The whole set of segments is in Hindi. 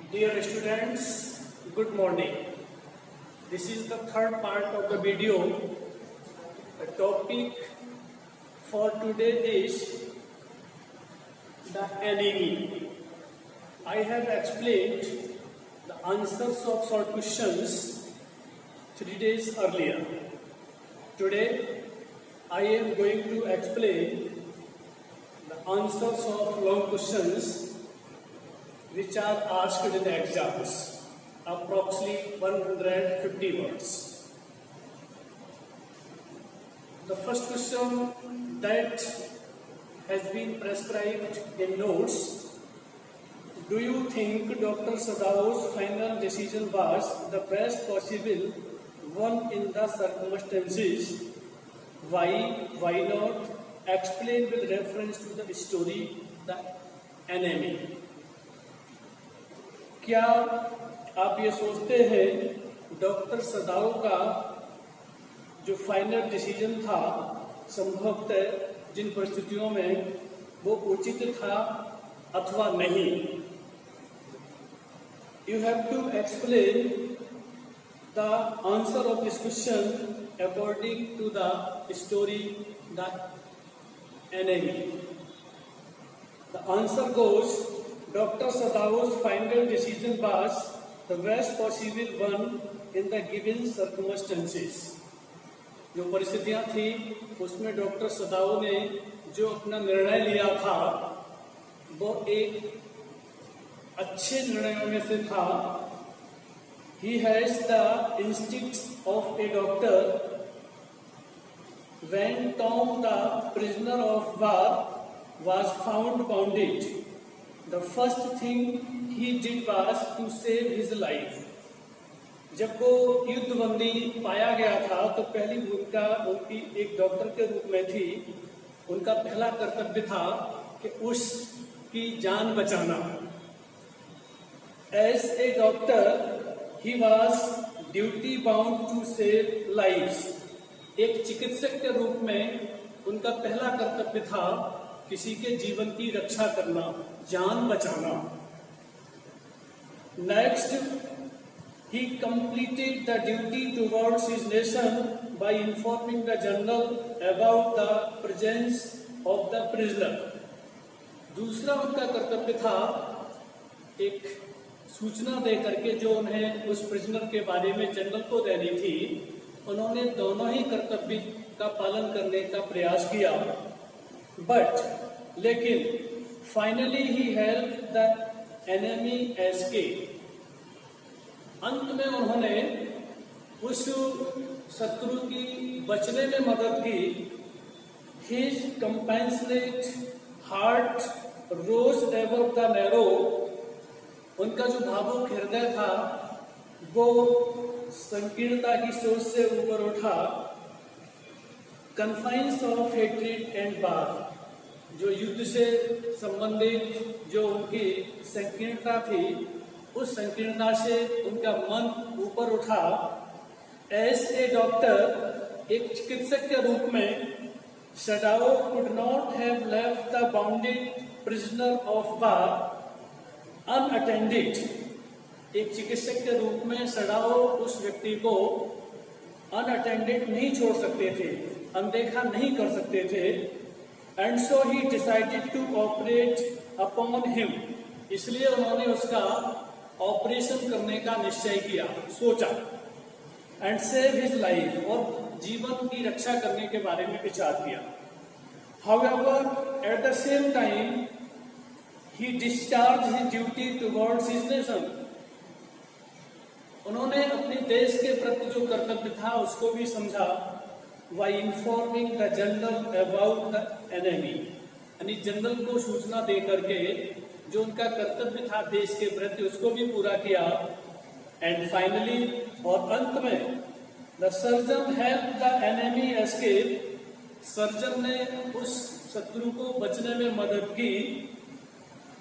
Dear students, good morning. This is the third part of the video. The topic for today is the enemy. I have explained the answers of short questions 3 days earlier. Today, I am going to explain the answers of long questions which are asked in the exams, approximately 150 words. The first question that has been prescribed in notes: do you think Dr. Sadao's final decision was the best possible one in the circumstances? Why? Why not? Explain with reference to the story, the enemy. क्या आप ये सोचते हैं डॉक्टर सदाओ का जो फाइनल डिसीजन था संभवतः जिन परिस्थितियों में वो उचित था अथवा नहीं? You have to explain the answer of this question according to the story, the enemy. The answer goes: Dr. Sadao's final decision was the best possible one in the given circumstances. जो परिस्थितियां थी उसमें डॉक्टर सदाओ ने जो अपना निर्णय लिया था वो एक अच्छे निर्णयों में से था. He has the instincts of a doctor. When Tom, the prisoner of war, was found wounded, the first thing he did was to save his life. जब वो युद्धबंदी पाया गया था तो पहली भूमिका उनकी एक डॉक्टर के रूप में थी. उनका पहला कर्तव्य था कि उसकी जान बचाना. As a doctor, he was duty bound to save lives. एक चिकित्सक के रूप में उनका पहला कर्तव्य था किसी के जीवन की रक्षा करना, जान बचाना. Next, he completed the duty towards his nation by informing the general about the presence of the prisoner. दूसरा उनका कर्तव्य था एक सूचना दे करके जो उन्हें उस प्रिजनर के बारे में जनरल को देनी थी. उन्होंने दोनों ही कर्तव्य का पालन करने का प्रयास किया. लेकिन finally he help the enemy escape. अंत में उन्होंने उस शत्रु की बचने में मदद की. His compassionate heart rose ever the narrow. उनका जो भावुक हृदय था वो संकीर्णता की सोच से ऊपर उठा. कन्फाइंस ऑफ हेट्रेड एंड बार. जो युद्ध से संबंधित जो उनकी संकीर्णता थी उस संकीर्णता से उनका मन ऊपर उठा. एज ए डॉक्टर, एक चिकित्सक के रूप में, Sadao could not have left the bounded prisoner of war unattended. एक चिकित्सक के रूप में सदाओ उस व्यक्ति को अनअटेंडेड नहीं छोड़ सकते थे, अनदेखा नहीं कर सकते थे. And so he decided to operate upon him. इसलिए उन्होंने उसका ऑपरेशन करने का निश्चय किया, सोचा. And save his life, और जीवन की रक्षा करने के बारे में विचार किया. However, at the same time, he discharged his duty towards his nation. उन्होंने अपने देश के प्रति जो कर्तव्य था उसको भी समझा. By informing the general about the enemy. यानी जनरल को सूचना दे करके जो उनका कर्तव्य था देश के प्रति उसको भी पूरा किया. एंड फाइनली, और अंत में, the surgeon help the enemy escape. Surgeon ने उस शत्रु को बचने में मदद की.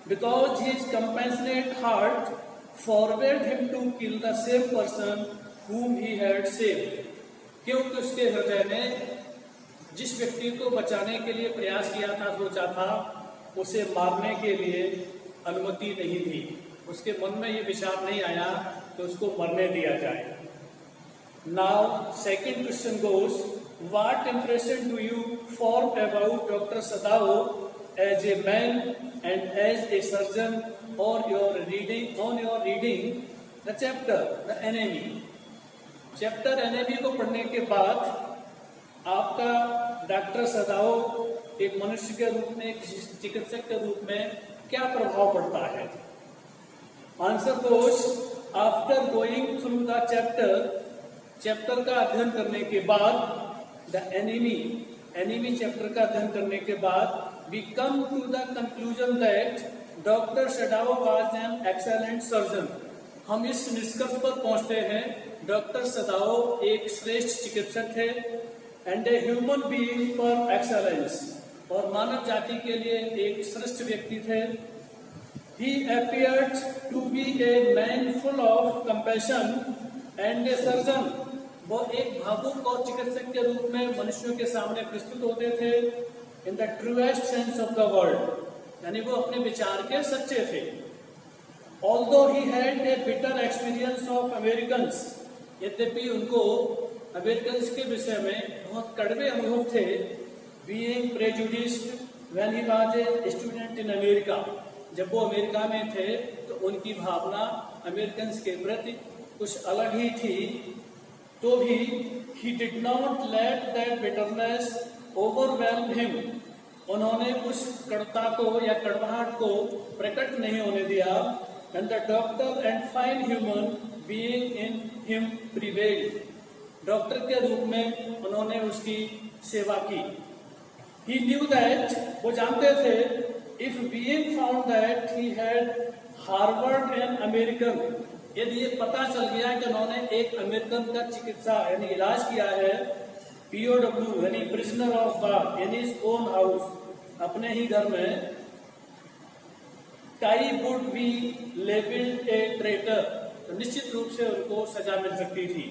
Because his compassionate heart forward him to kill the same person whom he had saved. क्योंकि उसके हृदय ने जिस व्यक्ति को बचाने के लिए प्रयास किया था, सोचा था, उसे मारने के लिए अनुमति नहीं थी. उसके मन में ये विचार नहीं आया कि उसको मरने दिया जाए। Now second question goes, what impression do you form about doctor Sadao as a man and as a surgeon और your reading the chapter the enemy. Chapter enemy को पढ़ने के बाद आपका डॉक्टर सदाओ एक मनुष्य के रूप में, एक चिकित्सक के रूप में क्या प्रभाव पड़ता है? Answer goes, after going through the chapter का अध्ययन करने के बाद, द एनिमी चैप्टर का अध्ययन करने के बाद we come to the conclusion that doctor Sadao was an excellent surgeon. हम इस निष्कर्ष पर पहुंचते हैं डॉक्टर सदाओ एक श्रेष्ठ चिकित्सक थे and a human being for excellence, और मानव जाति के लिए एक श्रेष्ठ व्यक्ति थे। He appeared to be a man full of compassion and a surgeon। वो एक भावुक और चिकित्सक के रूप में मनुष्यों के सामने प्रस्तुत होते थे in the truest sense of the word, यानी वो अपने विचार के सच्चे थे। Although he had a bitter experience of Americans, यद्यपि उनको अमेरिकन्स के विषय में बहुत कड़वे अनुभव थे, being prejudiced when he was a student in America, जब वो अमेरिका में थे तो उनकी भावना अमेरिकन्स के प्रति कुछ अलग ही थी, तो भी he did not let that bitterness overwhelm him। उन्होंने उस कड़ता को या कड़वाहट को प्रकट नहीं होने दिया। and the doctor and fine human being in him prevailed। Doctor के रूप में उन्होंने उसकी सेवा की। He knew that, वो जानते थे, if being found that he had harbored an American, यदि ये पता चल गया कि उन्होंने एक अमेरिकन का चिकित्सा यानी इलाज किया है, POW यानी प्रिजनर ऑफ वार, यानी his own house, अपने ही घर में, tie would be labelled A traitor, तो निश्चित रूप से उनको सजा मिल सकती थी।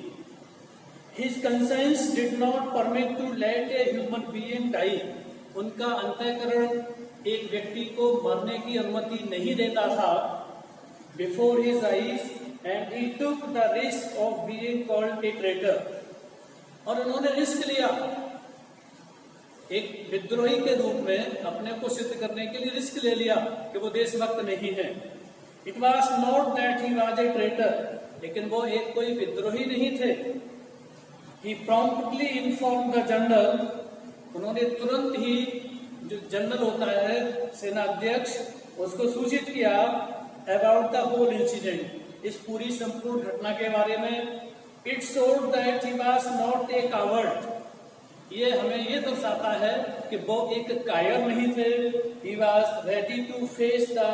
His conscience did not permit to let a human being die। उनका अंतःकरण एक व्यक्ति को मरने की अनुमति नहीं देता था। Before his eyes, and he took the risk of being called a traitor। और उन्होंने रिस्क लिया, एक विद्रोही के रूप में अपने को सिद्ध करने के लिए रिस्क ले लिया कि वो देशभक्त नहीं है। It was not that he was a traitor, लेकिन वो एक कोई विद्रोही नहीं थे। He promptly informed the general, उन्होंने तुरंत ही जो जनरल होता है सेना अध्यक्ष, उसको सूचित किया about the whole incident, इस पूरी संपूर्ण घटना के बारे में। It showed that he was not a coward, ये हमें ये दर्शाता है कि वो एक कायर नहीं थे। He was ready to face the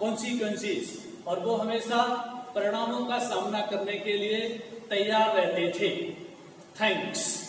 consequences, और वो हमेशा परिणामों का सामना करने के लिए तैयार रहते थे। थैंक्स।